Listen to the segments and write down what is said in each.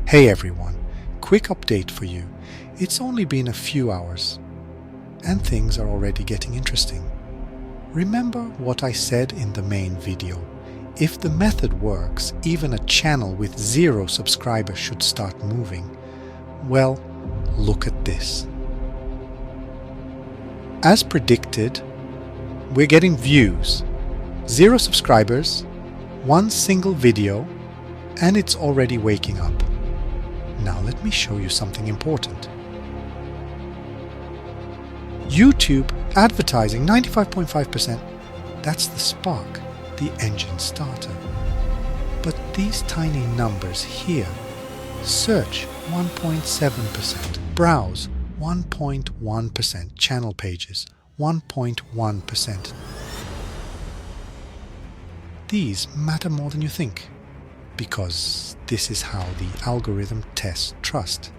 Hey everyone, quick update for you. It's only been a few hours, and things are already getting interesting. Remember what I said in the main video. If the method works, even a channel with 0 subscribers should start moving. Well, look at this. As predicted, we're getting views, 0 subscribers, 1 single video, and it's already waking up. Now let me show you something important. YouTube advertising 95.5%. That's the spark, the engine starter. But these tiny numbers here: search 1.7%, browse 1.1%, channel pages 1.1%. These matter more than you think, because this is how the algorithm tests trust.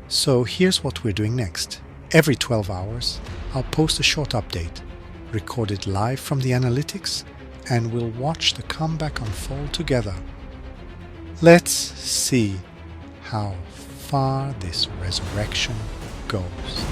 So here's what we're doing next. Every 12 hours, I'll post a short update, recorded live from the analytics, and we'll watch the comeback unfold together. Let's see how far this resurrection goes.